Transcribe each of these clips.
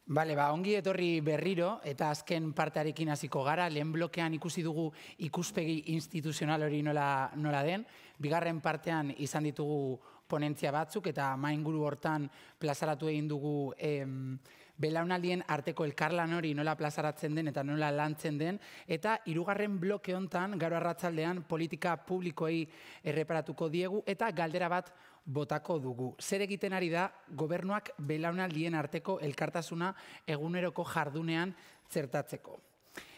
Bale, ongi etorri berriro, eta azken partearekin hasiko gara, lehen blokean ikusi dugu ikuspegi instituzional hori nola den, bigarren partean izan ditugu ponentzia batzuk, eta mainguru hortan plazaratu egin dugu belaunaldien arteko elkarlan hori nola plazaratzen den eta nola lantzen den, eta hirugarren bloke hontan, gaur arratsaldean politika publikoei erreparatuko diegu, eta galdera bat botako dugu. Zer egiten ari da gobernuak belaunaldien arteko elkartasuna eguneroko jardunean txertatzeko.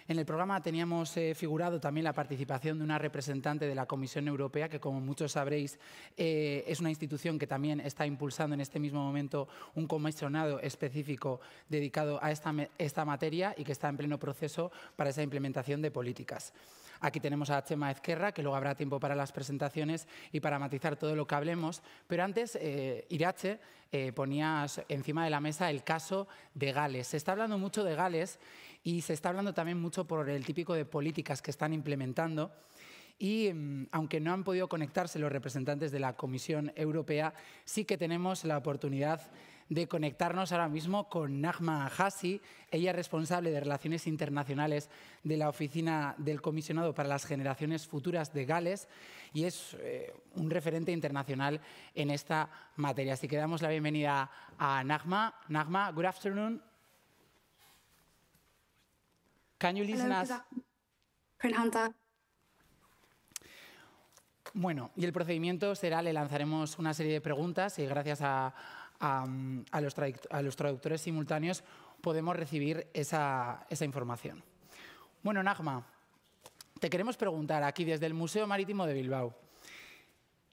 En el programa teníamos figurado también la participación de una representante de la Comisión Europea, que como muchos sabréis es una institución que también está impulsando en este mismo momento un comisionado específico dedicado a esta materia y que está en pleno proceso para esa implementación de políticas. Aquí tenemos a Txema Ezquerra, que luego habrá tiempo para las presentaciones y para matizar todo lo que hablemos. Pero antes, Iratxe, ponías encima de la mesa el caso de Gales. Se está hablando mucho de Gales y se está hablando también mucho por el típico de políticas que están implementando. Y aunque no han podido conectarse los representantes de la Comisión Europea, sí que tenemos la oportunidad de conectarnos ahora mismo con Najma Hassi. Ella es responsable de Relaciones Internacionales de la Oficina del Comisionado para las Generaciones Futuras de Gales y es un referente internacional en esta materia. Así que damos la bienvenida a Najma. Najma, good afternoon. Can you listen us? Bueno, y el procedimiento será, le lanzaremos una serie de preguntas y gracias a los traductores simultáneos podemos recibir esa información. Bueno, Najma, te queremos preguntar aquí desde el Museo Marítimo de Bilbao,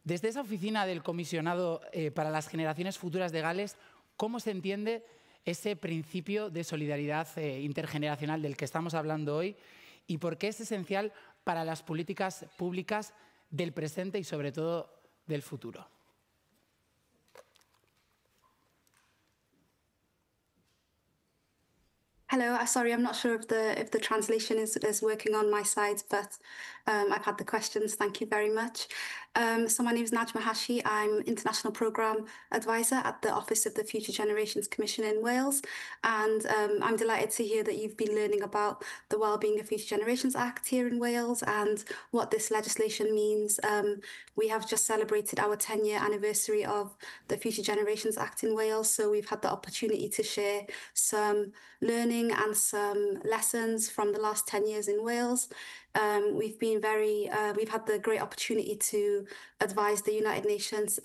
desde esa oficina del Comisionado para las Generaciones Futuras de Gales, ¿cómo se entiende ese principio de solidaridad intergeneracional del que estamos hablando hoy y por qué es esencial para las políticas públicas del presente y sobre todo del futuro? Hello, sorry, I'm not sure if the translation is working on my side, but I've had the questions. Thank you very much. So my name is Najma Hassi. I'm International Programme Advisor at the Office of the Future Generations Commission in Wales. And I'm delighted to hear that you've been learning about the Wellbeing of Future Generations Act here in Wales and what this legislation means. We have just celebrated our 10-year anniversary of the Future Generations Act in Wales, so we've had the opportunity to share some learning and some lessons from the last 10 years in Wales. We've had the great opportunity to advise the United Nations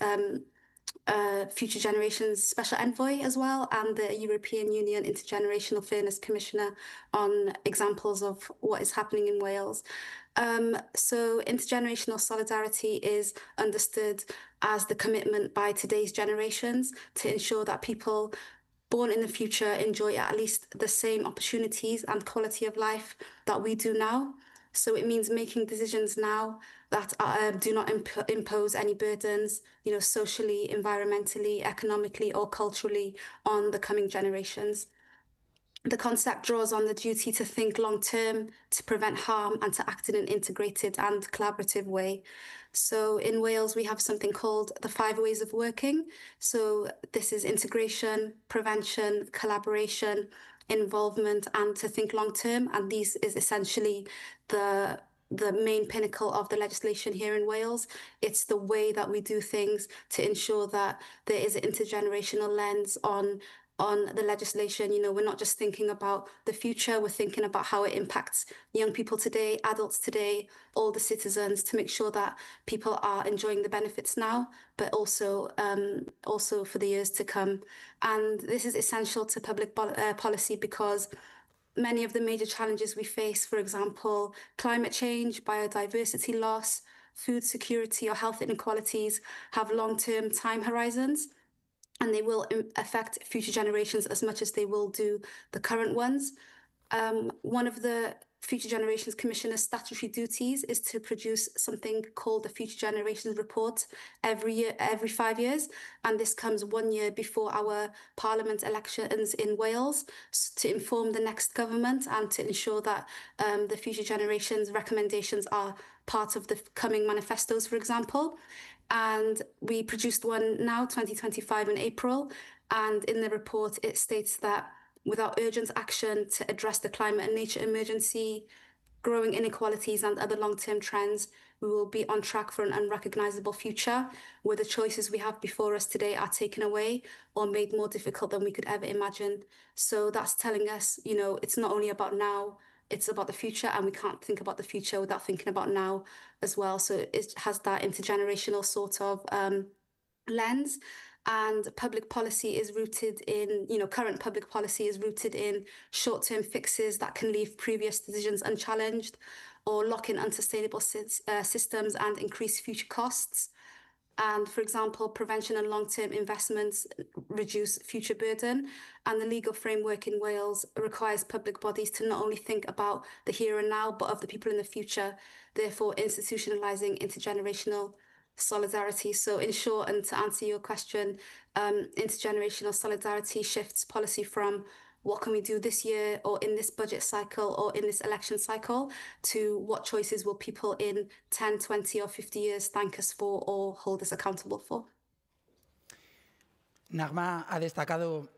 Future Generations Special Envoy as well, and the European Union Intergenerational Fairness Commissioner on examples of what is happening in Wales. So intergenerational solidarity is understood as the commitment by today's generations to ensure that people born in the future enjoy at least the same opportunities and quality of life that we do now. So it means making decisions now that do not impose any burdens, socially, environmentally, economically, or culturally on the coming generations. The concept draws on the duty to think long-term, to prevent harm, and to act in an integrated and collaborative way. So in Wales, we have something called the 5 ways of working. So this is integration, prevention, collaboration, involvement, and to think long-term. And these is essentially the main pinnacle of the legislation here in Wales. It's the way that we do things to ensure that there is an intergenerational lens on the legislation. We're not just thinking about the future, we're thinking about how it impacts young people today, adults today, all the citizens, to make sure that people are enjoying the benefits now, but also for the years to come. And this is essential to public policy because many of the major challenges we face, for example, climate change, biodiversity loss, food security, or health inequalities, have long-term time horizons, and they will affect future generations as much as they will do the current ones. One of the Future Generations Commissioner's statutory duties is to produce something called the Future Generations Report every 5 years, and this comes 1 year before our Parliament elections in Wales to inform the next government and to ensure that the Future Generations recommendations are part of the coming manifestos, for example. And we produced one now, 2025, in April, and in the report it states that Without urgent action to address the climate and nature emergency, growing inequalities and other long-term trends, we will be on track for an unrecognizable future where the choices we have before us today are taken away or made more difficult than we could ever imagine. So that's telling us, it's not only about now, it's about the future, and we can't think about the future without thinking about now as well. So it has that intergenerational sort of lens. And public policy is rooted in, current public policy is rooted in short-term fixes that can leave previous decisions unchallenged or lock in unsustainable systems and increase future costs. And for example, prevention and long-term investments reduce future burden. And the legal framework in Wales requires public bodies to not only think about the here and now, but of the people in the future, therefore institutionalizing intergenerational solidarity. So in short, and to answer your question, intergenerational solidarity shifts policy from what can we do this year or in this budget cycle or in this election cycle to what choices will people in 10, 20 or 50 years thank us for or hold us accountable for. Nagma ha destacado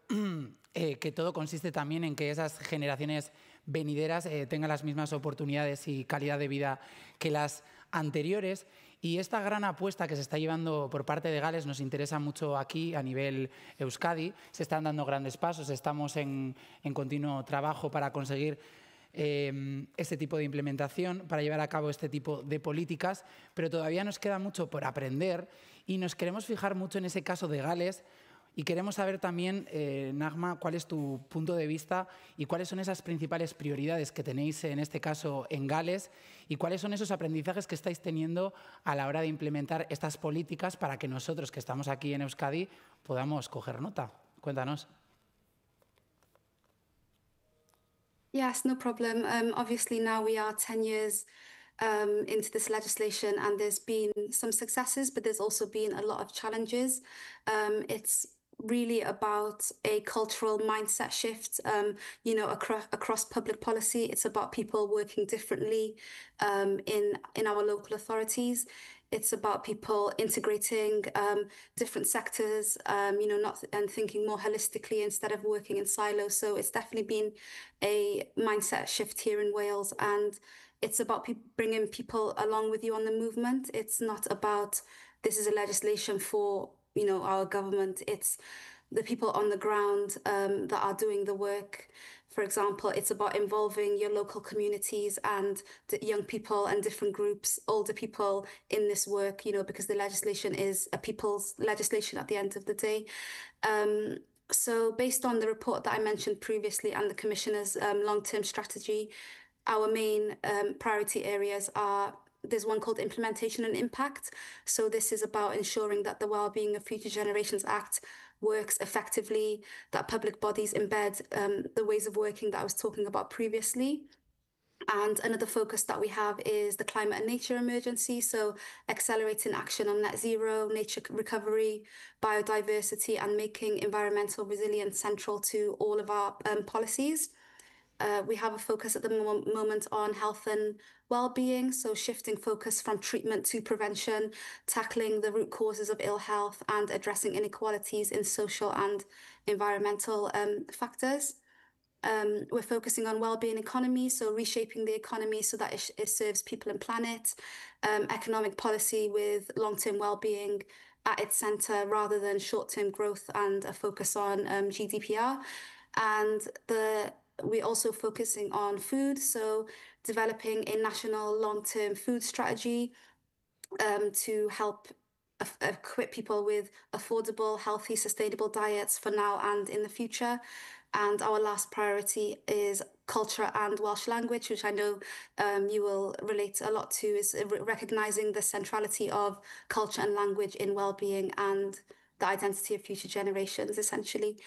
que todo consiste también en que esas generaciones venideras tengan las mismas oportunidades y calidad de vida que las anteriores. Y esta gran apuesta que se está llevando por parte de Gales nos interesa mucho aquí a nivel Euskadi. Se están dando grandes pasos, estamos en continuo trabajo para conseguir este tipo de implementación, para llevar a cabo este tipo de políticas, pero todavía nos queda mucho por aprender y nos queremos fijar mucho en ese caso de Gales. Y queremos saber también, Nagma, cuál es tu punto de vista y cuáles son esas principales prioridades que tenéis en este caso en Gales y cuáles son esos aprendizajes que estáis teniendo a la hora de implementar estas políticas para que nosotros que estamos aquí en Euskadi podamos coger nota. Cuéntanos. Yes, no problem. Obviously now we are 10 years into this legislation and there's been some successes, but there's also been a lot of challenges. It's really about a cultural mindset shift, across public policy. It's about people working differently in our local authorities. It's about people integrating different sectors, and thinking more holistically instead of working in silos. So it's definitely been a mindset shift here in Wales, and it's about bringing people along with you on the movement. It's not about this is a legislation for our government. It's the people on the ground that are doing the work. For example, it's about involving your local communities and the young people and different groups, older people in this work, because the legislation is a people's legislation at the end of the day. So based on the report that I mentioned previously and the Commissioner's long-term strategy, our main priority areas are, there's one called Implementation and Impact. So this is about ensuring that the Wellbeing of Future Generations Act works effectively, that public bodies embed the ways of working that I was talking about previously. And another focus that we have is the climate and nature emergency. So accelerating action on net zero, nature recovery, biodiversity, and making environmental resilience central to all of our policies. We have a focus at the moment on health and well-being, so shifting focus from treatment to prevention, tackling the root causes of ill health and addressing inequalities in social and environmental factors. We're focusing on well-being economy, so reshaping the economy so that it serves people and planet, economic policy with long-term well-being at its centre rather than short-term growth and a focus on GDPR. And we're also focusing on food, so developing a national long-term food strategy to help equip people with affordable, healthy, sustainable diets for now and in the future. And our last priority is culture and Welsh language, which I know you will relate a lot to, is recognising the centrality of culture and language in well-being and the identity of future generations, essentially.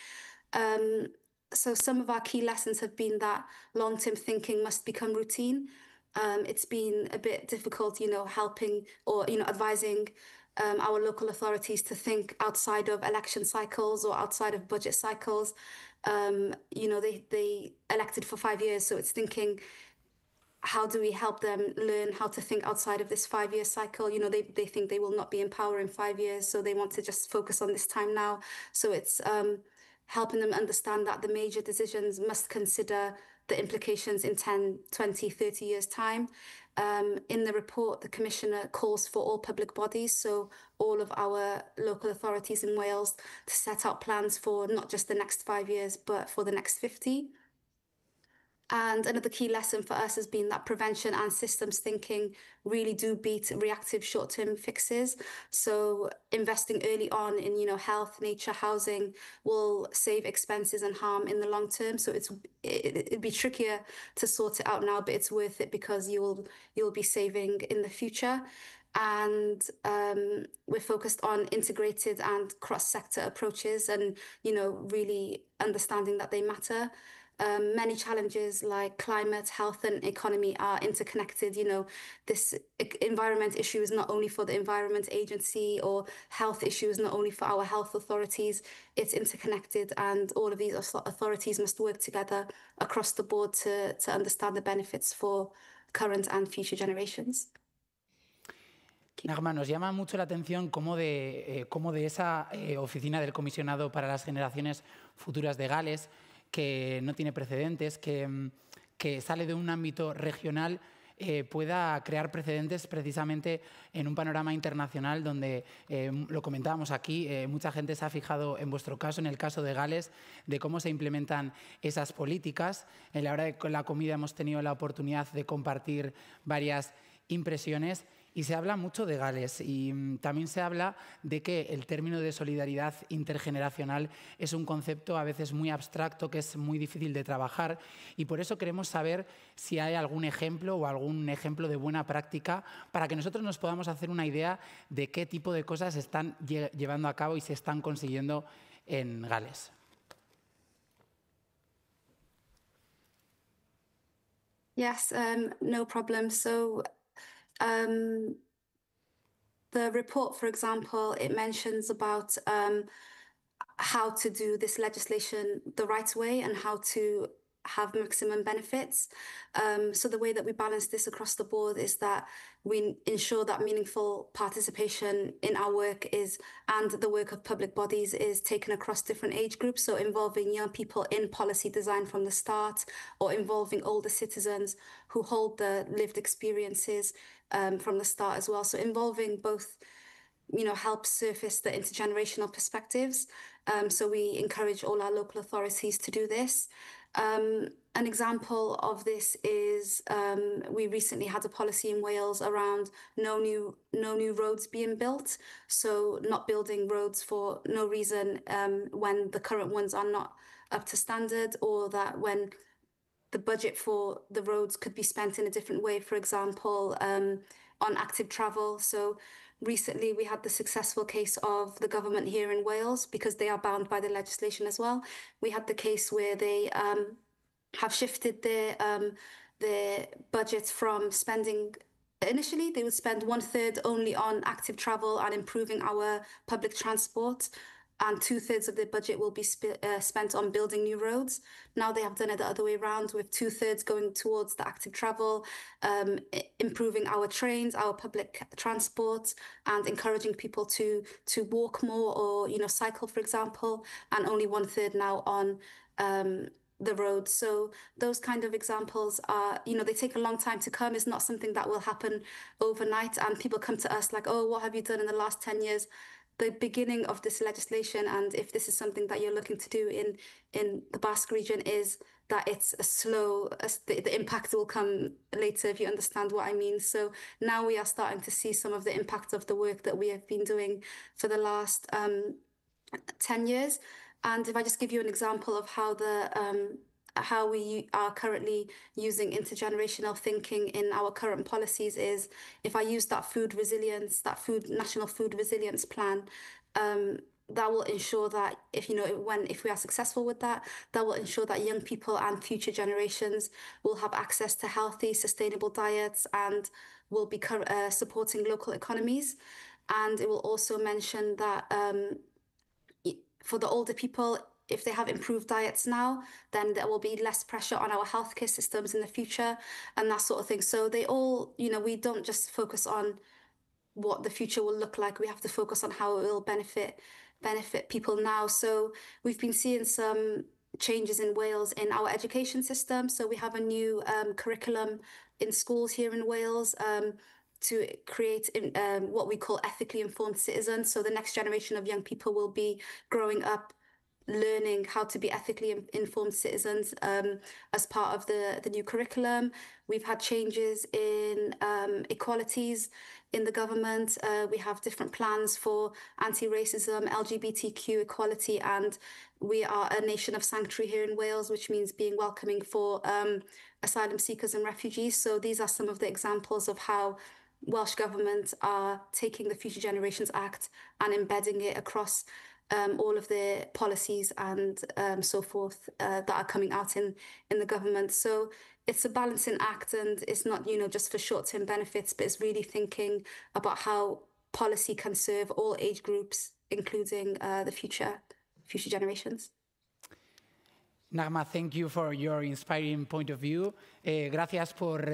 So some of our key lessons have been that long-term thinking must become routine. It's been a bit difficult, helping or, advising our local authorities to think outside of election cycles or outside of budget cycles. They elected for 5 years, so it's thinking, how do we help them learn how to think outside of this 5-year cycle? They think they will not be in power in 5 years, so they want to just focus on this time now. So it's helping them understand that the major decisions must consider the implications in 10, 20, 30 years' time. In the report, the Commissioner calls for all public bodies, so all of our local authorities in Wales, to set out plans for not just the next 5 years, but for the next 50. And another key lesson for us has been that prevention and systems thinking really do beat reactive short-term fixes. So investing early on in, health, nature, housing will save expenses and harm in the long term. So it'd be trickier to sort it out now, but it's worth it because you'll be saving in the future. And we're focused on integrated and cross-sector approaches and, really understanding that they matter. Many challenges like climate, health, and economy are interconnected. This environment issue is not only for the Environment Agency, or health issue is not only for our health authorities. It's interconnected, and all of these authorities must work together across the board to understand the benefits for current and future generations. Nagma, nos llama mucho la atención cómo de esa oficina del Comisionado para las Generaciones Futuras de Gales, que no tiene precedentes, que sale de un ámbito regional, pueda crear precedentes precisamente en un panorama internacional donde, lo comentábamos aquí, mucha gente se ha fijado en vuestro caso, en el caso de Gales, de cómo se implementan esas políticas. En la hora de la comida hemos tenido la oportunidad de compartir varias impresiones. Y se habla mucho de Gales y también se habla de que el término de solidaridad intergeneracional es un concepto a veces muy abstracto, que es muy difícil de trabajar, y por eso queremos saber si hay algún ejemplo o algún ejemplo de buena práctica para que nosotros nos podamos hacer una idea de qué tipo de cosas se están llevando a cabo y se están consiguiendo en Gales. Yes, no problem. So the report, for example, it mentions about how to do this legislation the right way and how to have maximum benefits. So the way that we balance this across the board is that we ensure that meaningful participation in our work and the work of public bodies is taken across different age groups. So involving young people in policy design from the start, or involving older citizens who hold the lived experiences from the start as well. So involving both, helps surface the intergenerational perspectives. So we encourage all our local authorities to do this. An example of this is we recently had a policy in Wales around no new roads being built. So not building roads for no reason when the current ones are not up to standard, or that when the budget for the roads could be spent in a different way, for example, on active travel. So recently we had the successful case of the government here in Wales, because they are bound by the legislation as well. We had the case where they have shifted their budget from spending. Initially, they would spend 1/3 only on active travel and improving our public transport, and 2/3 of their budget will be spent on building new roads. Now they have done it the other way around, with 2/3 going towards the active travel, improving our trains, our public transport, and encouraging people to walk more, or cycle, for example, and only 1/3 now on the road. So those kind of examples are, they take a long time to come. It's not something that will happen overnight, and people come to us like, oh, what have you done in the last 10 years? The beginning of this legislation, and if this is something that you're looking to do in the Basque region, is that it's the impact will come later, if you understand what I mean. So now we are starting to see some of the impact of the work that we have been doing for the last 10 years. And if I just give you an example of how we are currently using intergenerational thinking in our current policies, is if I use that national food resilience plan, that will ensure that if we are successful with that will ensure that young people and future generations will have access to healthy, sustainable diets, and will be supporting local economies. And it will also mention that for the older people, if they have improved diets now, then there will be less pressure on our healthcare systems in the future, and that sort of thing. So they all, we don't just focus on what the future will look like. We have to focus on how it will benefit benefit people now. So we've been seeing some changes in Wales in our education system. So we have a new curriculum in schools here in Wales to create what we call ethically informed citizens. So the next generation of young people will be growing up learning how to be ethically informed citizens as part of the new curriculum. We've had changes in equalities in the government. We have different plans for anti-racism, LGBTQ equality, and we are a nation of sanctuary here in Wales, which means being welcoming for asylum seekers and refugees. So these are some of the examples of how Welsh Government are taking the Future Generations Act and embedding it across all of the policies and so forth that are coming out in the government. So it's a balancing act, and it's not, just for short-term benefits, but it's really thinking about how policy can serve all age groups, including the future generations. Nagma, thank you for your inspiring point of view. Gracias por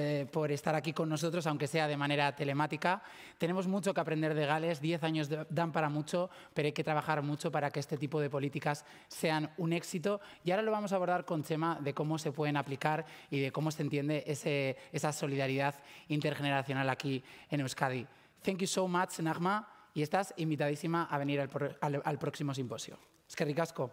estar aquí con nosotros, aunque sea de manera telemática. Tenemos mucho que aprender de Gales, 10 años dan para mucho, pero hay que trabajar mucho para que este tipo de políticas sean un éxito. Y ahora lo vamos a abordar con Chema de cómo se pueden aplicar y de cómo se entiende esa solidaridad intergeneracional aquí en Euskadi. Thank you so much, Nagma, y estás invitadísima a venir al próximo simposio. Eskerrik asko.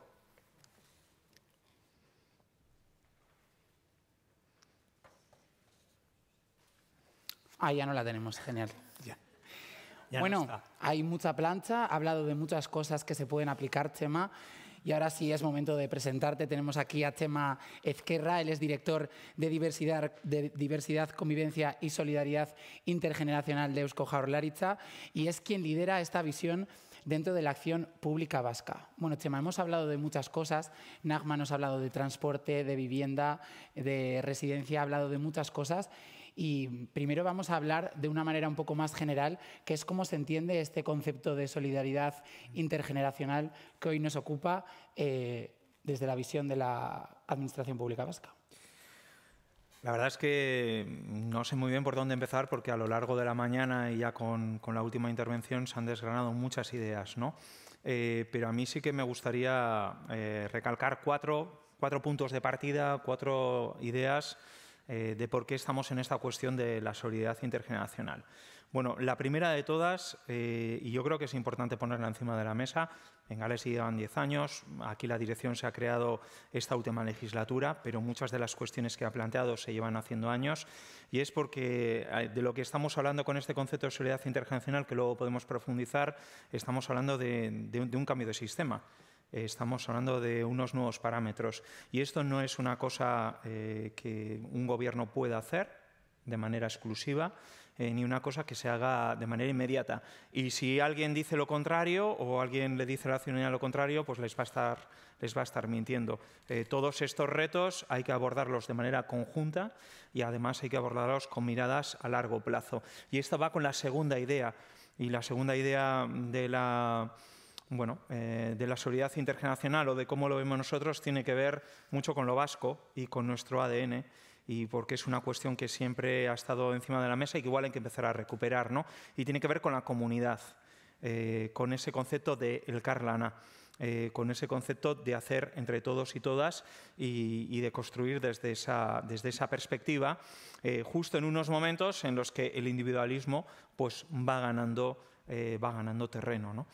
Ah, ya no la tenemos, genial. Ya bueno, no hay mucha plancha, ha hablado de muchas cosas que se pueden aplicar, Chema, y ahora sí es momento de presentarte. Tenemos aquí a Chema Ezquerra, él es director de Diversidad, Convivencia y Solidaridad Intergeneracional de Eusko Jaurlaritza y es quien lidera esta visión dentro de la acción pública vasca. Bueno, Chema, hemos hablado de muchas cosas. Nagma nos ha hablado de transporte, de vivienda, de residencia, ha hablado de muchas cosas. Y primero vamos a hablar de una manera un poco más general, que es cómo se entiende este concepto de solidaridad intergeneracional que hoy nos ocupa desde la visión de la Administración Pública Vasca. La verdad es que no sé muy bien por dónde empezar, porque a lo largo de la mañana y ya con la última intervención se han desgranado muchas ideas, ¿no? Pero a mí sí que me gustaría recalcar cuatro puntos de partida, 4 ideas de por qué estamos en esta cuestión de la solidaridad intergeneracional. Bueno, la primera de todas, y yo creo que es importante ponerla encima de la mesa, en Gales llevan 10 años, aquí la dirección se ha creado esta última legislatura, pero muchas de las cuestiones que ha planteado se llevan haciendo años, y es porque de lo que estamos hablando con este concepto de solidaridad intergeneracional, que luego podemos profundizar, estamos hablando de un cambio de sistema. Estamos hablando de unos nuevos parámetros y esto no es una cosa que un gobierno pueda hacer de manera exclusiva ni una cosa que se haga de manera inmediata. Y si alguien dice lo contrario o alguien le dice a la ciudadanía lo contrario, pues les va a estar mintiendo. Todos estos retos hay que abordarlos de manera conjunta y además hay que abordarlos con miradas a largo plazo. Y esto va con la segunda idea. Y la segunda idea de la solidaridad intergeneracional o de cómo lo vemos nosotros tiene que ver mucho con lo vasco y con nuestro ADN y porque es una cuestión que siempre ha estado encima de la mesa y que igual hay que empezar a recuperar, ¿no? Y tiene que ver con la comunidad, con ese concepto de elkarlana, con ese concepto de hacer entre todos y todas y de construir desde esa perspectiva, justo en unos momentos en los que el individualismo pues, va ganando terreno, ¿no?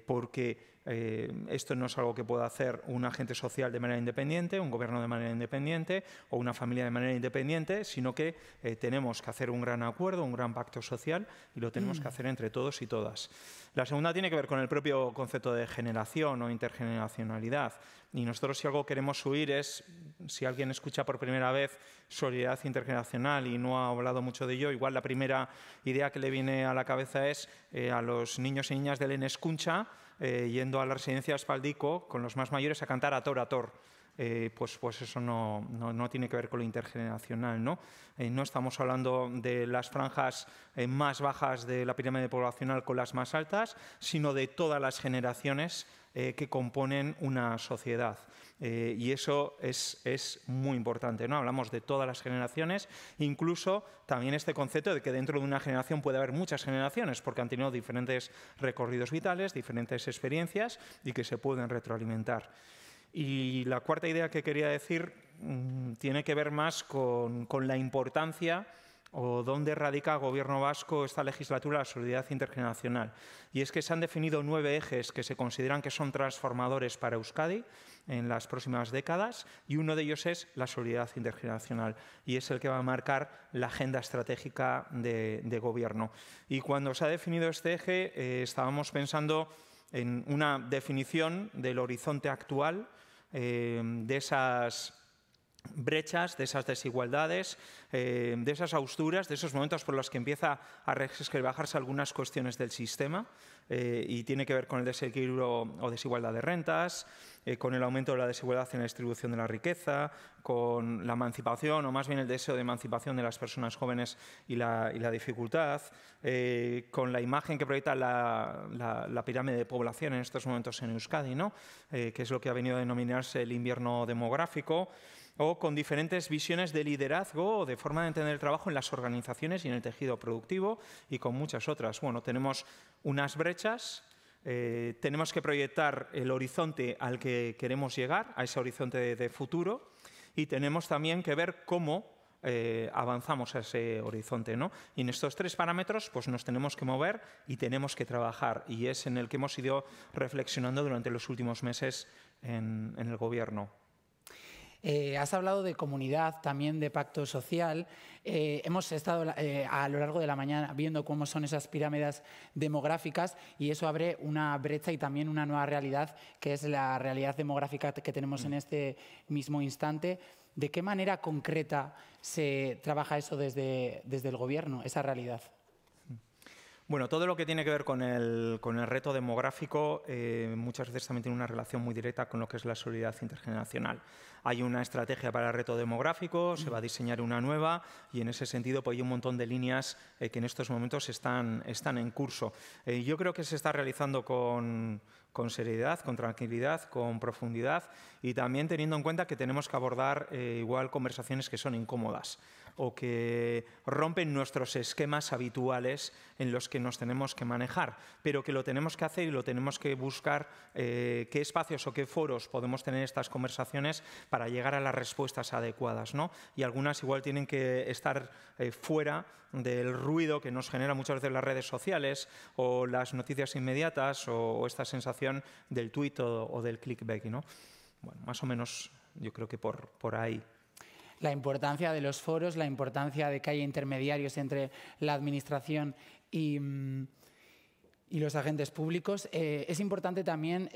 Porque esto no es algo que pueda hacer un agente social de manera independiente, un gobierno de manera independiente o una familia de manera independiente, sino que tenemos que hacer un gran acuerdo, un gran pacto social y lo tenemos que hacer entre todos y todas. La segunda tiene que ver con el propio concepto de generación o intergeneracionalidad. Y nosotros si algo queremos huir es, si alguien escucha por primera vez solidaridad intergeneracional y no ha hablado mucho de ello, igual la primera idea que le viene a la cabeza es a los niños y niñas del Eneskuncha yendo a la residencia Espaldico con los más mayores a cantar a tor, pues eso no tiene que ver con lo intergeneracional, ¿no? No estamos hablando de las franjas más bajas de la pirámide poblacional con las más altas, sino de todas las generaciones que componen una sociedad. Y eso es muy importante, ¿no? Hablamos de todas las generaciones, incluso también este concepto de que dentro de una generación puede haber muchas generaciones, porque han tenido diferentes recorridos vitales, diferentes experiencias y que se pueden retroalimentar. Y la cuarta idea que quería decir tiene que ver más con la importancia o dónde radica el Gobierno vasco esta legislatura la solidaridad intergeneracional. Y es que se han definido 9 ejes que se consideran que son transformadores para Euskadi en las próximas décadas, y uno de ellos es la solidaridad intergeneracional, y es el que va a marcar la agenda estratégica de Gobierno. Y cuando se ha definido este eje, estábamos pensando en una definición del horizonte actual, de esas brechas, de esas desigualdades, de esas austuras, de esos momentos por los que empieza a resquebrajarse algunas cuestiones del sistema, y tiene que ver con el desequilibrio o desigualdad de rentas, con el aumento de la desigualdad en la distribución de la riqueza, con la emancipación, o más bien el deseo de emancipación de las personas jóvenes y la dificultad, con la imagen que proyecta la pirámide de población en estos momentos en Euskadi, ¿no? Que es lo que ha venido a denominarse el invierno demográfico, o con diferentes visiones de liderazgo o de forma de entender el trabajo en las organizaciones y en el tejido productivo, y con muchas otras. Bueno, tenemos unas brechas, tenemos que proyectar el horizonte al que queremos llegar, a ese horizonte de futuro, y tenemos también que ver cómo avanzamos a ese horizonte, ¿no? Y en estos 3 parámetros pues nos tenemos que mover y tenemos que trabajar, y es en el que hemos ido reflexionando durante los últimos meses en el Gobierno. Has hablado de comunidad, también de pacto social. Hemos estado a lo largo de la mañana viendo cómo son esas pirámides demográficas, y eso abre una brecha y también una nueva realidad, que es la realidad demográfica que tenemos en este mismo instante. ¿De qué manera concreta se trabaja eso desde el Gobierno, esa realidad? Bueno, todo lo que tiene que ver con el reto demográfico muchas veces también tiene una relación muy directa con lo que es la solidaridad intergeneracional. Hay una estrategia para el reto demográfico, se va a diseñar una nueva, y en ese sentido pues, hay un montón de líneas que en estos momentos están en curso. Yo creo que se está realizando con seriedad, con tranquilidad, con profundidad, y también teniendo en cuenta que tenemos que abordar igual conversaciones que son incómodas o que rompen nuestros esquemas habituales en los que nos tenemos que manejar, pero que lo tenemos que hacer y lo tenemos que buscar qué espacios o qué foros podemos tener estas conversaciones para llegar a las respuestas adecuadas, ¿no? Y algunas igual tienen que estar fuera del ruido que nos genera muchas veces las redes sociales o las noticias inmediatas o esta sensación del tuit o del clickbait, ¿no? Bueno, más o menos yo creo que por ahí. La importancia de los foros, la importancia de que haya intermediarios entre la administración y los agentes públicos. Es importante también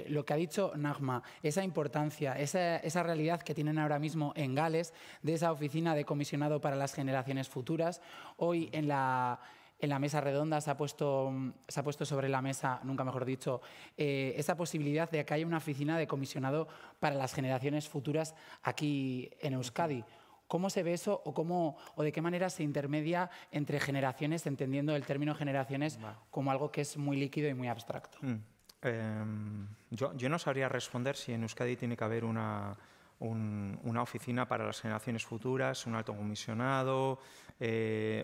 lo que ha dicho Najma, esa importancia, esa realidad que tienen ahora mismo en Gales, de esa oficina de comisionado para las generaciones futuras. Hoy en la mesa redonda se ha puesto sobre la mesa, nunca mejor dicho, esa posibilidad de que haya una oficina de comisionado para las generaciones futuras aquí en Euskadi. ¿Cómo se ve eso o de qué manera se intermedia entre generaciones, entendiendo el término generaciones como algo que es muy líquido y muy abstracto? Yo no sabría responder si en Euskadi tiene que haber una oficina para las generaciones futuras, un alto comisionado,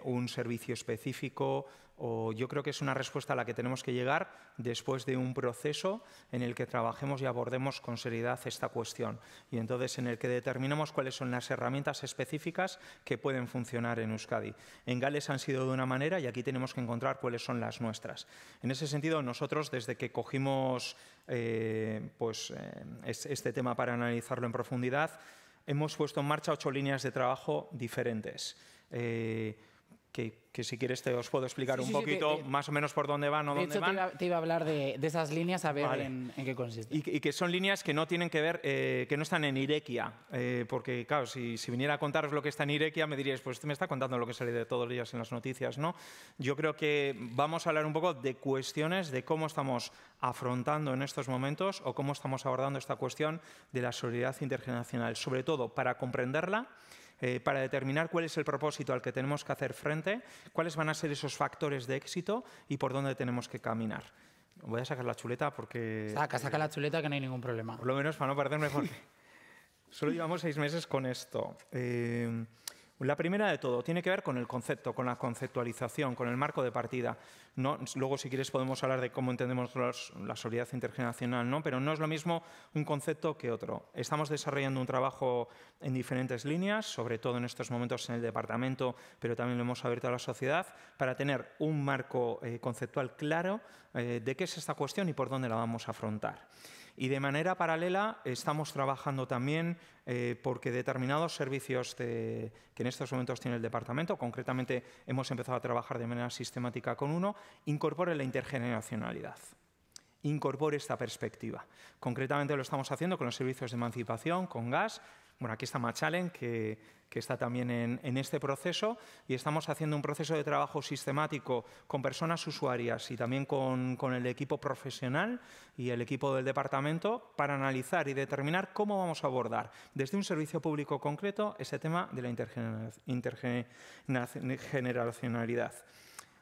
un servicio específico, o yo creo que es una respuesta a la que tenemos que llegar después de un proceso en el que trabajemos y abordemos con seriedad esta cuestión, y entonces en el que determinemos cuáles son las herramientas específicas que pueden funcionar en Euskadi. En Gales han sido de una manera y aquí tenemos que encontrar cuáles son las nuestras. En ese sentido, nosotros desde que cogimos este tema para analizarlo en profundidad, hemos puesto en marcha 8 líneas de trabajo diferentes. que si quieres os puedo explicar un poquito más o menos por dónde van o dónde van. De hecho, te iba a hablar de esas líneas, a ver en qué consiste. Y que son líneas que no tienen que ver, que no están en Irekia, porque claro, si viniera a contaros lo que está en Irekia me diríais, pues me está contando lo que sale de todos los días en las noticias, ¿no? Yo creo que vamos a hablar un poco de cuestiones de cómo estamos afrontando en estos momentos o cómo estamos abordando esta cuestión de la solidaridad intergeneracional, sobre todo para comprenderla, para determinar cuál es el propósito al que tenemos que hacer frente, cuáles van a ser esos factores de éxito y por dónde tenemos que caminar. Voy a sacar la chuleta porque... Saca la chuleta, que no hay ningún problema. Por lo menos para no perderme, porque solo llevamos 6 meses con esto. La primera de todo tiene que ver con el concepto, con la conceptualización, con el marco de partida. No, luego, si quieres, podemos hablar de cómo entendemos la solidaridad intergeneracional, ¿no? Pero no es lo mismo un concepto que otro. Estamos desarrollando un trabajo en diferentes líneas, sobre todo en estos momentos en el departamento, pero también lo hemos abierto a la sociedad, para tener un marco conceptual claro de qué es esta cuestión y por dónde la vamos a afrontar. Y de manera paralela estamos trabajando también porque determinados servicios que en estos momentos tiene el departamento, concretamente hemos empezado a trabajar de manera sistemática con uno, incorpore la intergeneracionalidad. Incorpore esta perspectiva. Concretamente lo estamos haciendo con los servicios de emancipación, con GAS. Bueno, aquí está Machalen, que está también en este proceso, y estamos haciendo un proceso de trabajo sistemático con personas usuarias y también con el equipo profesional y el equipo del departamento para analizar y determinar cómo vamos a abordar desde un servicio público concreto ese tema de la intergeneracionalidad.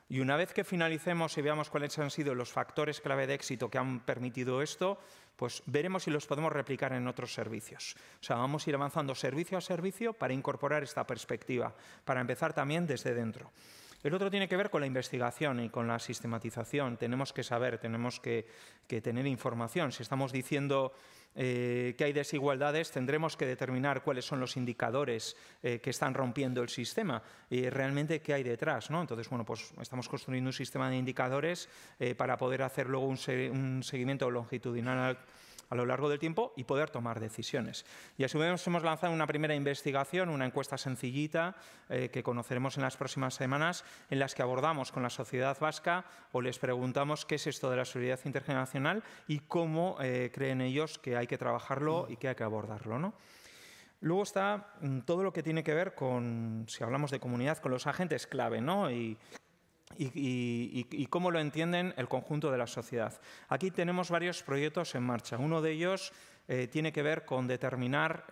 Y una vez que finalicemos y veamos cuáles han sido los factores clave de éxito que han permitido esto, pues veremos si los podemos replicar en otros servicios. O sea, vamos a ir avanzando servicio a servicio para incorporar esta perspectiva, para empezar también desde dentro. El otro tiene que ver con la investigación y con la sistematización. Tenemos que saber, tenemos que tener información. Si estamos diciendo que hay desigualdades, tendremos que determinar cuáles son los indicadores que están rompiendo el sistema y realmente qué hay detrás, ¿no? Entonces, bueno, pues estamos construyendo un sistema de indicadores para poder hacer luego un seguimiento longitudinal a lo largo del tiempo y poder tomar decisiones. Y a su vez hemos lanzado una primera investigación, una encuesta sencillita que conoceremos en las próximas semanas, en las que abordamos con la sociedad vasca o les preguntamos qué es esto de la solidaridad intergeneracional y cómo creen ellos que hay que trabajarlo y que hay que abordarlo, ¿no? Luego está todo lo que tiene que ver con, si hablamos de comunidad, con los agentes clave, ¿no? Y cómo lo entienden el conjunto de la sociedad. Aquí tenemos varios proyectos en marcha. Uno de ellos tiene que ver con determinar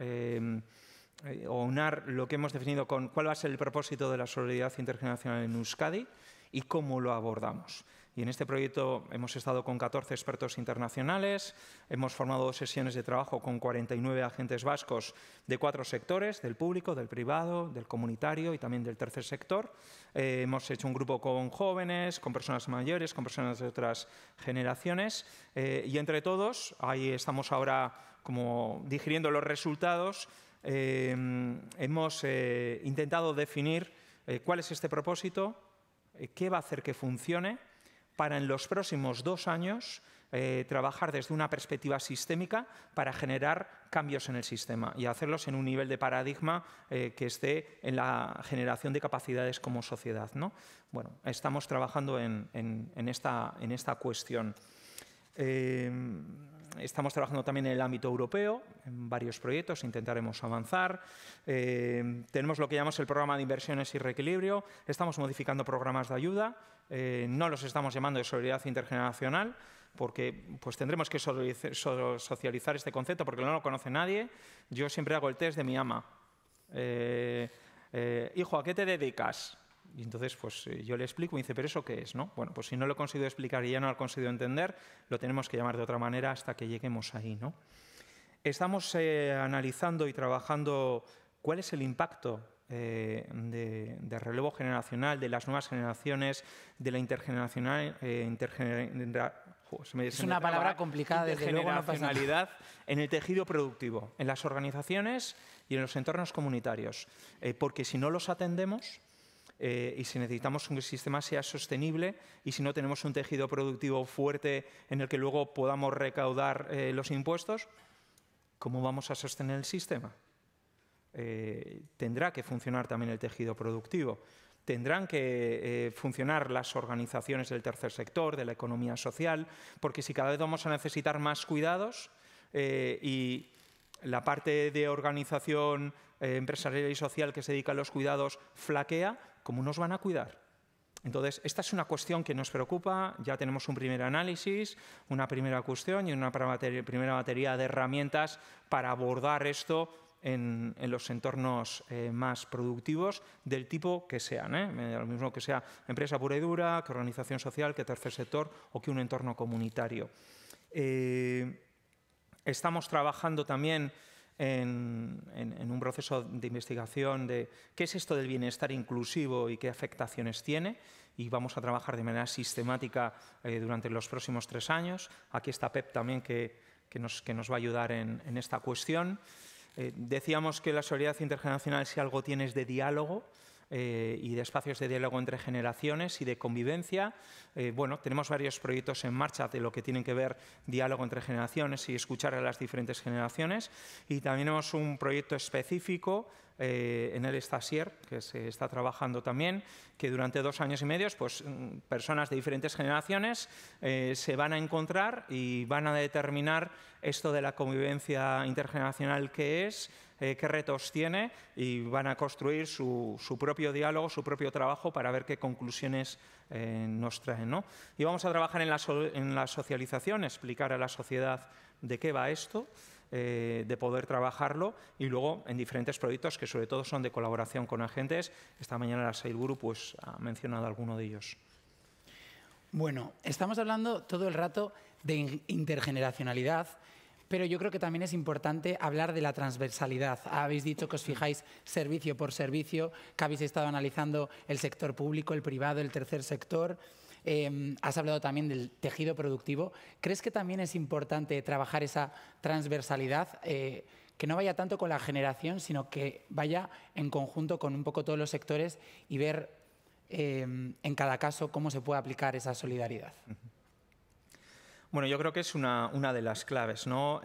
o unar lo que hemos definido con cuál va a ser el propósito de la solidaridad intergeneracional en Euskadi y cómo lo abordamos. Y en este proyecto hemos estado con 14 expertos internacionales, hemos formado 2 sesiones de trabajo con 49 agentes vascos de 4 sectores, del público, del privado, del comunitario y también del tercer sector. Hemos hecho un grupo con jóvenes, con personas mayores, con personas de otras generaciones y entre todos, ahí estamos ahora como digiriendo los resultados, hemos intentado definir cuál es este propósito, qué va a hacer que funcione, para en los próximos 2 años trabajar desde una perspectiva sistémica para generar cambios en el sistema y hacerlos en un nivel de paradigma que esté en la generación de capacidades como sociedad, ¿no? Bueno, estamos trabajando en esta cuestión. Estamos trabajando también en el ámbito europeo, en varios proyectos, intentaremos avanzar. Tenemos lo que llamamos el programa de inversiones y reequilibrio. Estamos modificando programas de ayuda. No los estamos llamando de solidaridad intergeneracional, porque pues tendremos que socializar este concepto, porque no lo conoce nadie. Yo siempre hago el test de mi ama. Hijo, ¿a qué te dedicas? Y entonces pues yo le explico y me dice, ¿pero eso qué es? ¿No? Bueno, pues si no lo he conseguido explicar y ya no lo he conseguido entender, lo tenemos que llamar de otra manera hasta que lleguemos ahí, ¿no? Estamos analizando y trabajando cuál es el impacto de relevo generacional, de las nuevas generaciones, de la intergeneracional, es una palabra complicada, desde luego no pasa nada. En el tejido productivo, en las organizaciones y en los entornos comunitarios. Porque si no los atendemos y si necesitamos que el sistema sea sostenible y si no tenemos un tejido productivo fuerte en el que luego podamos recaudar los impuestos, ¿cómo vamos a sostener el sistema? Tendrá que funcionar también el tejido productivo. tendrán que funcionar las organizaciones del tercer sector, de la economía social, porque si cada vez vamos a necesitar más cuidados y la parte de organización empresarial y social que se dedica a los cuidados flaquea, ¿cómo nos van a cuidar? Entonces, esta es una cuestión que nos preocupa. Ya tenemos un primer análisis, una primera cuestión y una primera batería de herramientas para abordar esto en los entornos más productivos del tipo que sean, lo mismo que sea empresa pura y dura, que organización social, que tercer sector o que un entorno comunitario. Estamos trabajando también en un proceso de investigación de qué es esto del bienestar inclusivo y qué afectaciones tiene, y vamos a trabajar de manera sistemática durante los próximos 3 años. Aquí está Pep también que nos va a ayudar en esta cuestión. Decíamos que la solidaridad intergeneracional, si algo tiene, es de diálogo y de espacios de diálogo entre generaciones y de convivencia. Bueno, tenemos varios proyectos en marcha de lo que tienen que ver diálogo entre generaciones y escuchar a las diferentes generaciones. Y también tenemos un proyecto específico en el Estasier, que se está trabajando también, que durante 2 años y medio pues, personas de diferentes generaciones se van a encontrar y van a determinar esto de la convivencia intergeneracional qué es, qué retos tiene, y van a construir su propio diálogo, su propio trabajo para ver qué conclusiones nos traen, ¿no? Y vamos a trabajar en la socialización, explicar a la sociedad de qué va esto, de poder trabajarlo, y luego en diferentes proyectos que sobre todo son de colaboración con agentes. Esta mañana la Sailburu pues, ha mencionado alguno de ellos. Bueno, estamos hablando todo el rato de intergeneracionalidad, pero yo creo que también es importante hablar de la transversalidad. Habéis dicho que os fijáis servicio por servicio, que habéis estado analizando el sector público, el privado, el tercer sector. Has hablado también del tejido productivo. ¿Crees que también es importante trabajar esa transversalidad, que no vaya tanto con la generación, sino que vaya en conjunto con un poco todos los sectores y ver en cada caso cómo se puede aplicar esa solidaridad? Bueno, yo creo que es una de las claves, ¿no?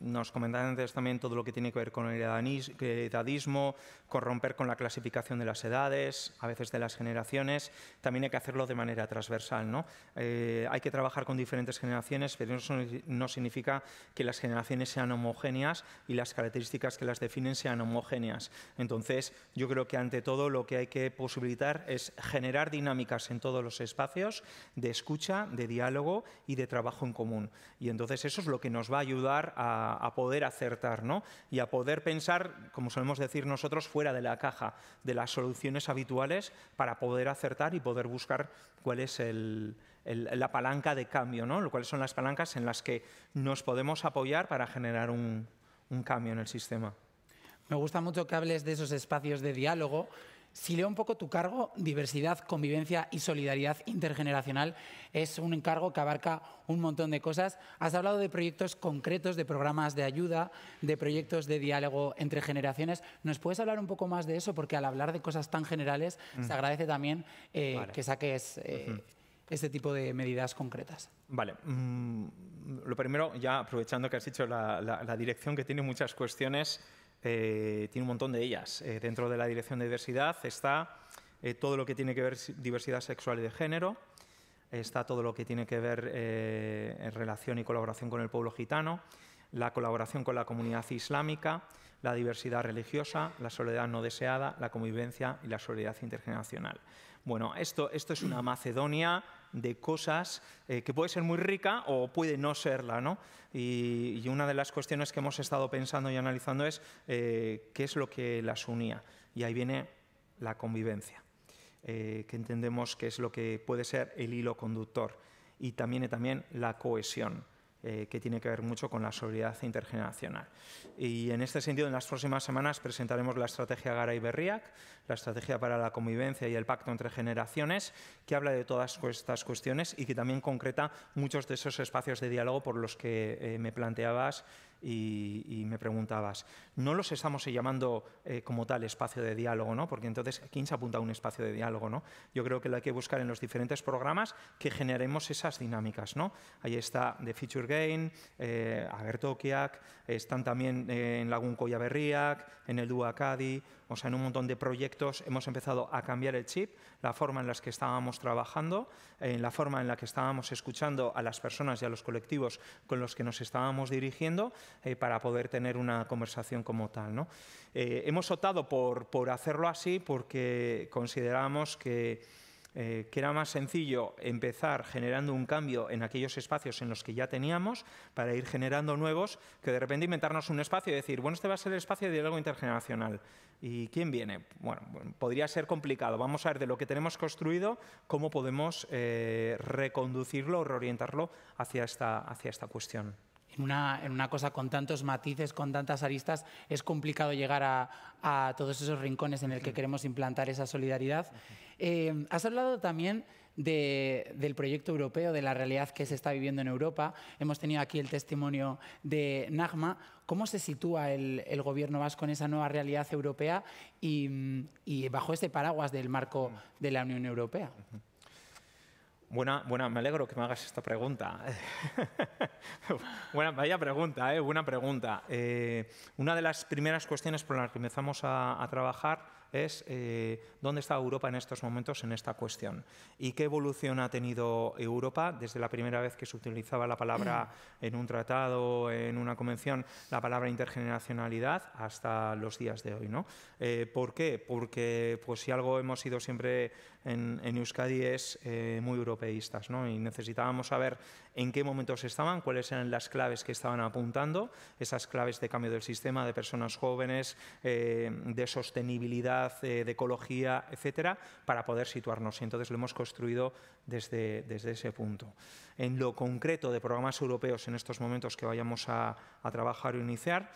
Nos comentaban antes también todo lo que tiene que ver con el edadismo, con romper con la clasificación de las edades, a veces de las generaciones. También hay que hacerlo de manera transversal, ¿no? Hay que trabajar con diferentes generaciones, pero eso no significa que las generaciones sean homogéneas y las características que las definen sean homogéneas. Entonces, yo creo que ante todo lo que hay que posibilitar es generar dinámicas en todos los espacios de escucha, de diálogo y de trabajo en común. Y entonces eso es lo que nos va a ayudar a poder acertar, ¿no? Y a poder pensar, como solemos decir nosotros, fuera de la caja de las soluciones habituales para poder acertar y poder buscar cuál es la palanca de cambio, ¿no? Cuáles son las palancas en las que nos podemos apoyar para generar un cambio en el sistema. Me gusta mucho que hables de esos espacios de diálogo. Si leo un poco tu cargo, diversidad, convivencia y solidaridad intergeneracional, es un encargo que abarca un montón de cosas. Has hablado de proyectos concretos, de programas de ayuda, de proyectos de diálogo entre generaciones. ¿Nos puedes hablar un poco más de eso? Porque al hablar de cosas tan generales, se agradece también vale, que saques este tipo de medidas concretas. Vale. Lo primero, ya aprovechando que has dicho la dirección, que tiene muchas cuestiones, tiene un montón de ellas. Dentro de la Dirección de Diversidad está todo lo que tiene que ver diversidad sexual y de género, está todo lo que tiene que ver en relación y colaboración con el pueblo gitano, la colaboración con la comunidad islámica, la diversidad religiosa, la soledad no deseada, la convivencia y la solidaridad intergeneracional. Bueno, esto es una Macedonia de cosas que puede ser muy rica o puede no serla, ¿no? Y una de las cuestiones que hemos estado pensando y analizando es qué es lo que las unía. Y ahí viene la convivencia, que entendemos que es lo que puede ser el hilo conductor. Y también la cohesión, que tiene que ver mucho con la solidaridad intergeneracional. Y en este sentido, en las próximas semanas presentaremos la estrategia Garai Berriak, la estrategia para la convivencia y el pacto entre generaciones, que habla de todas estas cuestiones y que también concreta muchos de esos espacios de diálogo por los que me planteabas y me preguntabas. No los estamos llamando como tal espacio de diálogo, ¿no? Porque entonces, ¿quién se apunta a un espacio de diálogo, ¿no? Yo creo que lo hay que buscar en los diferentes programas que generemos esas dinámicas, ¿no? Ahí está The Future Gain, Agertokiak, están también en Lagun Koia Berriak, en el Dua Kadi, o sea, en un montón de proyectos hemos empezado a cambiar el chip, la forma en la que estábamos trabajando, en la forma en la que estábamos escuchando a las personas y a los colectivos con los que nos estábamos dirigiendo para poder tener una conversación como tal, ¿no? Hemos optado por hacerlo así porque considerábamos que era más sencillo empezar generando un cambio en aquellos espacios en los que ya teníamos para ir generando nuevos, que de repente inventarnos un espacio y decir, bueno, este va a ser el espacio de diálogo intergeneracional. ¿Y quién viene? Bueno, podría ser complicado. Vamos a ver de lo que tenemos construido, cómo podemos reconducirlo o reorientarlo hacia esta cuestión. En una cosa con tantos matices, con tantas aristas, es complicado llegar a todos esos rincones en el que queremos implantar esa solidaridad. Has hablado también del proyecto europeo, de la realidad que se está viviendo en Europa. Hemos tenido aquí el testimonio de Najma. ¿Cómo se sitúa el gobierno vasco en esa nueva realidad europea y bajo ese paraguas del marco de la Unión Europea? Buena, me alegro que me hagas esta pregunta. Vaya pregunta, buena pregunta. Una de las primeras cuestiones por las que empezamos a trabajar es dónde está Europa en estos momentos en esta cuestión y qué evolución ha tenido Europa desde la primera vez que se utilizaba la palabra en un tratado, en una convención, la palabra intergeneracionalidad hasta los días de hoy, ¿no? ¿Por qué? Porque pues, si algo hemos sido siempre en Euskadi es muy europeístas, ¿no? Y necesitábamos saber en qué momentos estaban, cuáles eran las claves que estaban apuntando, esas claves de cambio del sistema, de personas jóvenes, de sostenibilidad, de ecología, etcétera, para poder situarnos. Y entonces lo hemos construido desde ese punto. En lo concreto de programas europeos en estos momentos que vayamos a trabajar o iniciar,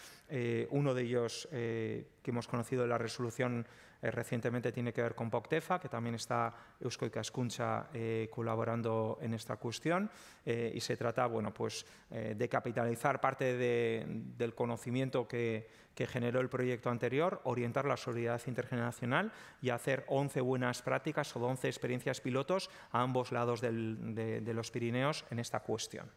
uno de ellos que hemos conocido en la resolución recientemente tiene que ver con POCTEFA, que también está Eusko Ikaskuntza colaborando en esta cuestión y se trata bueno, pues, de capitalizar parte del conocimiento que generó el proyecto anterior, orientar la solidaridad intergeneracional y hacer 11 buenas prácticas o 11 experiencias pilotos a ambos lados de los Pirineos en esta cuestión.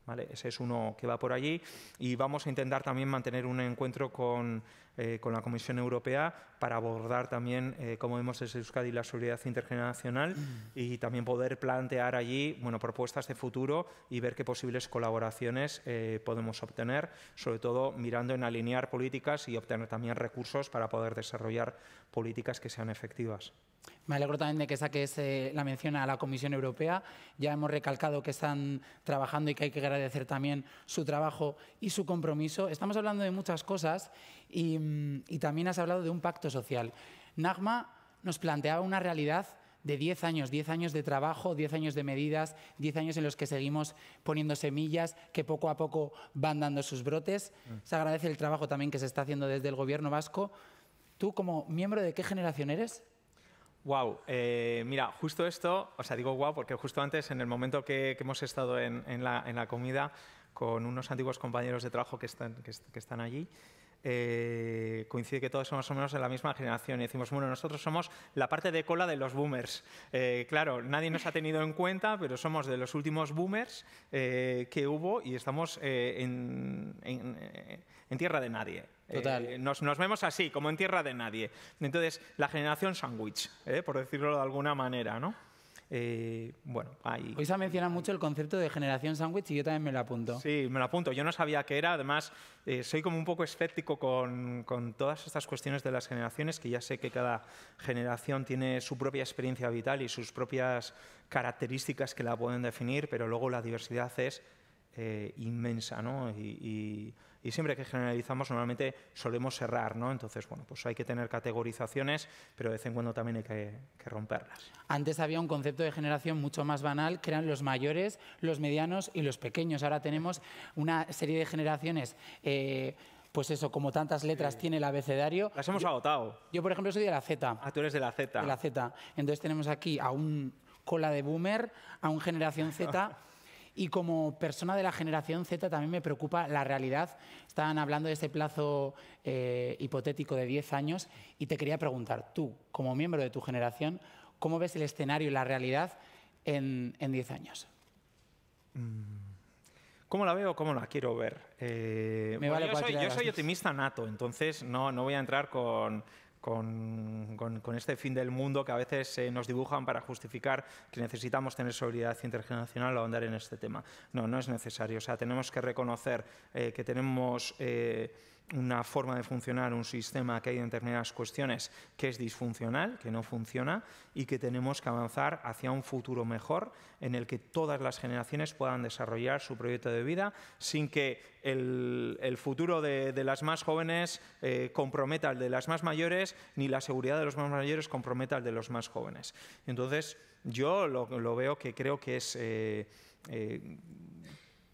¿Vale? Ese es uno que va por allí y vamos a intentar también mantener un encuentro con la Comisión Europea para abordar también cómo vemos desde Euskadi la solidaridad intergeneracional y también poder plantear allí bueno, propuestas de futuro y ver qué posibles colaboraciones podemos obtener, sobre todo mirando en alinear políticas y obtener también recursos para poder desarrollar políticas que sean efectivas. Me alegro también de que saques la mención a la Comisión Europea. Ya hemos recalcado que están trabajando y que hay que agradecer también su trabajo y su compromiso. Estamos hablando de muchas cosas y también has hablado de un pacto social. Najma nos planteaba una realidad de 10 años de trabajo, 10 años de medidas, 10 años en los que seguimos poniendo semillas que poco a poco van dando sus brotes. Se agradece el trabajo también que se está haciendo desde el Gobierno vasco. ¿Tú, como miembro de qué generación eres? Wow, mira, justo esto, o sea, digo wow porque justo antes, en el momento que hemos estado en la comida con unos antiguos compañeros de trabajo que están allí, coincide que todos somos más o menos de la misma generación y decimos, bueno, nosotros somos la parte de cola de los boomers. Claro, nadie nos ha tenido en cuenta, pero somos de los últimos boomers que hubo y estamos en tierra de nadie. Total. Nos vemos así, como en tierra de nadie. Entonces, la generación sándwich, por decirlo de alguna manera, ¿no? Bueno, ahí. Hoy se ha mencionado mucho el concepto de generación sándwich y yo también me lo apunto. Sí, me lo apunto. Yo no sabía qué era. Además, soy como un poco escéptico con todas estas cuestiones de las generaciones, que ya sé que cada generación tiene su propia experiencia vital y sus propias características que la pueden definir, pero luego la diversidad es inmensa, ¿no? Y siempre que generalizamos normalmente solemos errar, ¿no? Entonces, bueno, pues hay que tener categorizaciones, pero de vez en cuando también hay que romperlas. Antes había un concepto de generación mucho más banal, que eran los mayores, los medianos y los pequeños. Ahora tenemos una serie de generaciones, pues eso, como tantas letras tiene el abecedario. Las hemos agotado. Yo, por ejemplo, soy de la Z. Ah, tú eres de la Z. De la Z. Entonces tenemos aquí a un cola de boomer, a un generación Z. Y como persona de la generación Z también me preocupa la realidad. Estaban hablando de ese plazo hipotético de 10 años y te quería preguntar, tú, como miembro de tu generación, ¿cómo ves el escenario y la realidad en 10 años? ¿Cómo la veo o cómo la quiero ver? Yo soy optimista nato, entonces no voy a entrar con con este fin del mundo que a veces nos dibujan para justificar que necesitamos tener solidaridad intergeneracional o andar en este tema. No, no es necesario. O sea, tenemos que reconocer que tenemos una forma de funcionar, un sistema que hay en determinadas cuestiones que es disfuncional, que no funciona, y que tenemos que avanzar hacia un futuro mejor en el que todas las generaciones puedan desarrollar su proyecto de vida sin que el futuro de las más jóvenes comprometa al de las más mayores, ni la seguridad de los más mayores comprometa al de los más jóvenes. Entonces, yo lo veo que creo que es...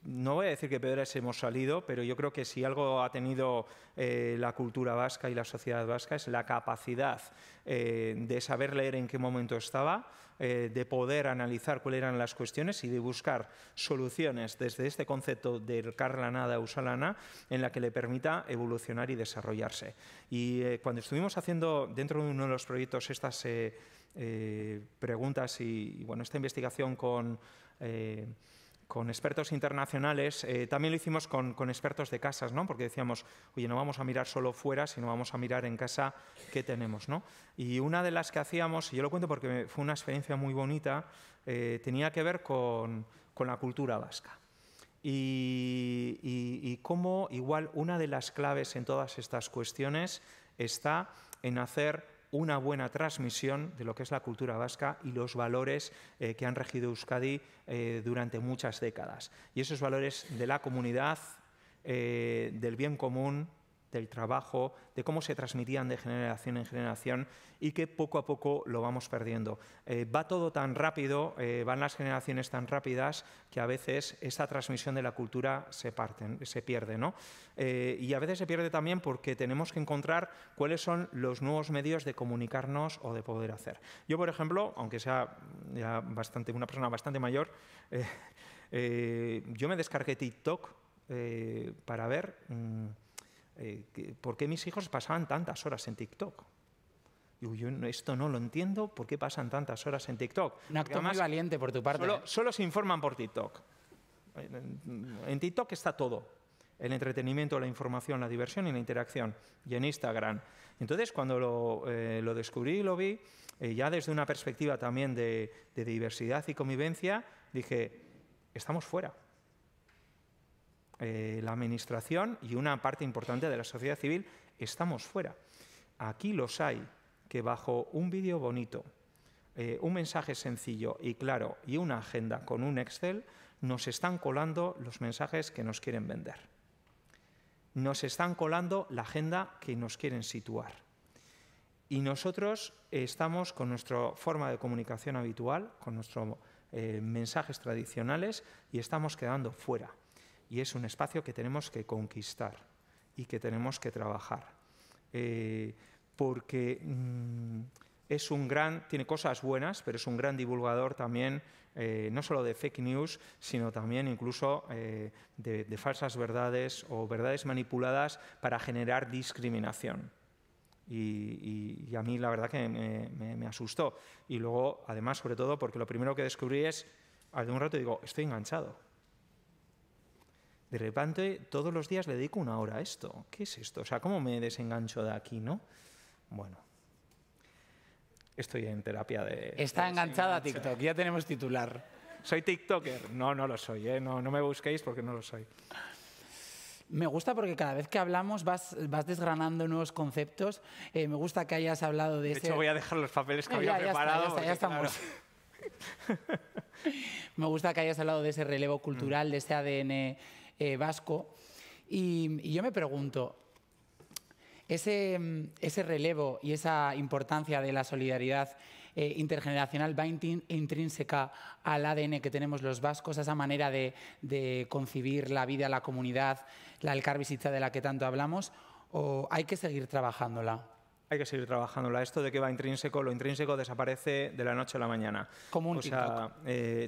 no voy a decir que peores hemos salido, pero yo creo que si algo ha tenido la cultura vasca y la sociedad vasca es la capacidad de saber leer en qué momento estaba, de poder analizar cuáles eran las cuestiones y de buscar soluciones desde este concepto del Karlana, Usalana, en la que le permita evolucionar y desarrollarse. Y cuando estuvimos haciendo dentro de uno de los proyectos estas preguntas y bueno, esta investigación con expertos internacionales, también lo hicimos con expertos de casas, ¿no? Porque decíamos, oye, no vamos a mirar solo fuera, sino vamos a mirar en casa qué tenemos, ¿no? Y una de las que hacíamos, y yo lo cuento porque fue una experiencia muy bonita, tenía que ver con la cultura vasca. Y cómo igual una de las claves en todas estas cuestiones está en hacer una buena transmisión de lo que es la cultura vasca y los valores que han regido Euskadi durante muchas décadas. Y esos valores de la comunidad, del bien común, del trabajo, de cómo se transmitían de generación en generación y que poco a poco lo vamos perdiendo. Va todo tan rápido, van las generaciones tan rápidas que a veces esta transmisión de la cultura se pierde, ¿no? Y a veces se pierde también porque tenemos que encontrar cuáles son los nuevos medios de comunicarnos o de poder hacer. Yo, por ejemplo, aunque sea ya una persona bastante mayor, yo me descargué TikTok para ver por qué mis hijos pasaban tantas horas en TikTok. Yo esto no lo entiendo, ¿por qué pasan tantas horas en TikTok? Un acto muy valiente por tu parte. Solo se informan por TikTok. En TikTok está todo. El entretenimiento, la información, la diversión y la interacción. Y en Instagram. Entonces, cuando lo descubrí y lo vi, ya desde una perspectiva también de diversidad y convivencia, dije, estamos fuera. La administración y una parte importante de la sociedad civil estamos fuera. Aquí los hay que bajo un vídeo bonito, un mensaje sencillo y claro y una agenda con un Excel nos están colando los mensajes que nos quieren vender. Nos están colando la agenda que nos quieren situar. Y nosotros estamos con nuestra forma de comunicación habitual, con nuestros mensajes tradicionales y estamos quedando fuera. Y es un espacio que tenemos que conquistar y que tenemos que trabajar. Porque tiene cosas buenas, pero es un gran divulgador también, no solo de fake news, sino también incluso de falsas verdades o verdades manipuladas para generar discriminación. Y a mí la verdad que me asustó. Y luego, además, sobre todo, porque lo primero que descubrí es, al de un rato digo, estoy enganchado. De repente, todos los días le dedico 1 hora a esto. ¿Qué es esto? O sea, ¿cómo me desengancho de aquí, no? Bueno, estoy en terapia de... Está enganchada a TikTok, ya tenemos titular. ¿Soy TikToker? No, no lo soy, ¿eh? No me busquéis porque no lo soy. Me gusta porque cada vez que hablamos vas desgranando nuevos conceptos. Me gusta que hayas hablado de ese... De hecho, voy a dejar los papeles que había preparado. Ya estamos. Claro. Me gusta que hayas hablado de ese relevo cultural, de ese ADN vasco. Y yo me pregunto, ese relevo y esa importancia de la solidaridad intergeneracional va intrínseca al ADN que tenemos los vascos, a esa manera de concebir la vida, la comunidad, la elkarbizitza de la que tanto hablamos, o hay que seguir trabajándola? Hay que seguir trabajándola. Esto de que va intrínseco, lo intrínseco desaparece de la noche a la mañana. Como un TikTok.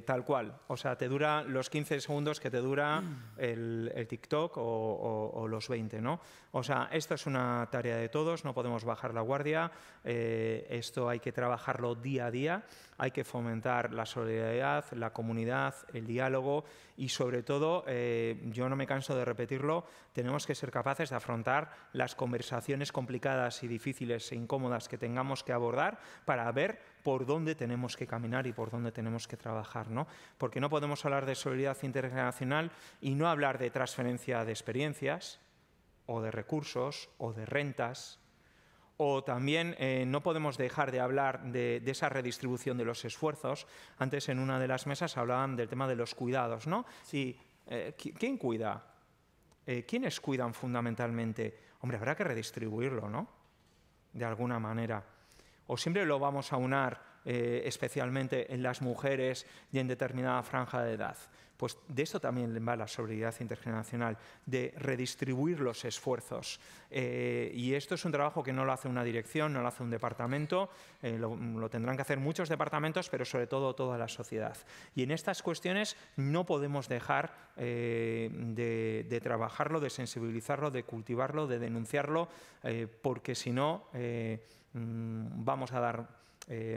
Tal cual. O sea, te dura los 15 segundos que te dura el TikTok o los 20, ¿no? O sea, esto es una tarea de todos, no podemos bajar la guardia. Esto hay que trabajarlo día a día. Hay que fomentar la solidaridad, la comunidad, el diálogo y sobre todo, yo no me canso de repetirlo, tenemos que ser capaces de afrontar las conversaciones complicadas y difíciles e incómodas que tengamos que abordar para ver por dónde tenemos que caminar y por dónde tenemos que trabajar, ¿no? Porque no podemos hablar de solidaridad intergeneracional y no hablar de transferencia de experiencias o de recursos o de rentas. O también no podemos dejar de hablar de esa redistribución de los esfuerzos. Antes en una de las mesas hablaban del tema de los cuidados, ¿no? Sí, ¿quién cuida? ¿Quiénes cuidan fundamentalmente? Hombre, habrá que redistribuirlo, ¿no? De alguna manera. O siempre lo vamos a unar especialmente en las mujeres y en determinada franja de edad. Pues de esto también va la solidaridad intergeneracional, de redistribuir los esfuerzos. Y esto es un trabajo que no lo hace una dirección, no lo hace un departamento, lo tendrán que hacer muchos departamentos, pero sobre todo toda la sociedad. Y en estas cuestiones no podemos dejar de trabajarlo, de sensibilizarlo, de cultivarlo, de denunciarlo, porque si no vamos a dar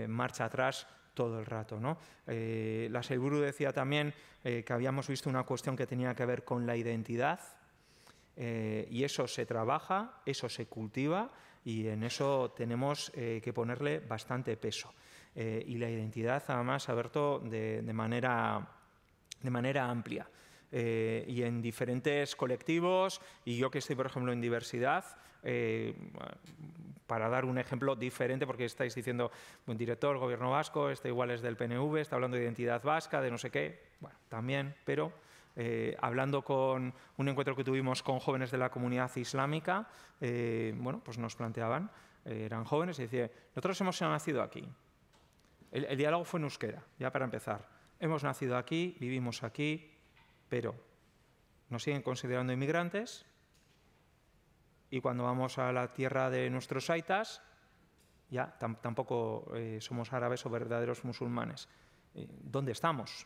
marcha atrás todo el rato, ¿no? La Sailburu decía también que habíamos visto una cuestión que tenía que ver con la identidad y eso se trabaja, eso se cultiva y en eso tenemos que ponerle bastante peso. Y la identidad, además, Alberto, de manera amplia. Y en diferentes colectivos, y yo que estoy, por ejemplo, en diversidad, para dar un ejemplo diferente, porque estáis diciendo un director, gobierno vasco, este igual es del PNV, está hablando de identidad vasca, de no sé qué, bueno, también, pero hablando con un encuentro que tuvimos con jóvenes de la comunidad islámica, bueno, pues nos planteaban, eran jóvenes y decían, nosotros hemos nacido aquí. El diálogo fue en euskera, ya para empezar. Hemos nacido aquí, vivimos aquí, pero nos siguen considerando inmigrantes y cuando vamos a la tierra de nuestros aitas, ya tampoco somos árabes o verdaderos musulmanes. ¿Dónde estamos?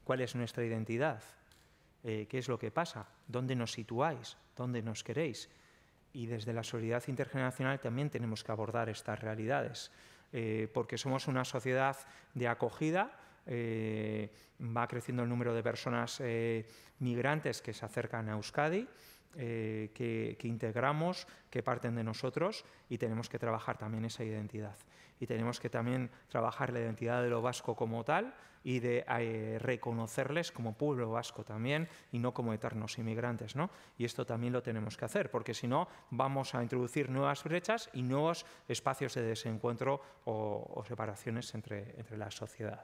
¿Cuál es nuestra identidad? ¿Qué es lo que pasa? ¿Dónde nos situáis? ¿Dónde nos queréis? Y desde la solidaridad intergeneracional también tenemos que abordar estas realidades, porque somos una sociedad de acogida. Va creciendo el número de personas migrantes que se acercan a Euskadi, que integramos, que parten de nosotros y tenemos que trabajar también esa identidad. Y tenemos que también trabajar la identidad de lo vasco como tal y de reconocerles como pueblo vasco también y no como eternos inmigrantes, ¿no? Y esto también lo tenemos que hacer, porque si no vamos a introducir nuevas brechas y nuevos espacios de desencuentro o separaciones entre la sociedad.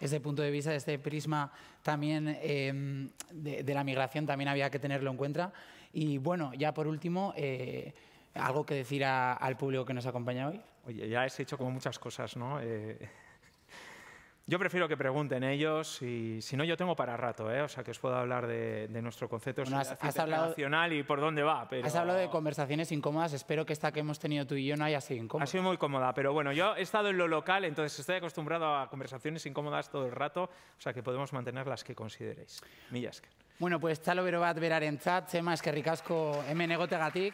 Ese punto de vista, este prisma también de la migración también había que tenerlo en cuenta. Y bueno, ya por último, ¿algo que decir al público que nos acompaña hoy? Oye, ya has hecho como muchas cosas, ¿no? Yo prefiero que pregunten ellos y si no yo tengo para rato, o sea que os puedo hablar de nuestro concepto internacional y por dónde va. Pero... Has hablado de conversaciones incómodas, espero que esta que hemos tenido tú y yo no haya sido incómoda. Ha sido muy cómoda, pero bueno, yo he estado en lo local, entonces estoy acostumbrado a conversaciones incómodas todo el rato, o sea que podemos mantener las que consideréis. Mila esker. Bueno, pues txalo bero bat berarentzat, Txema eskerrik asko hemen egotegatik.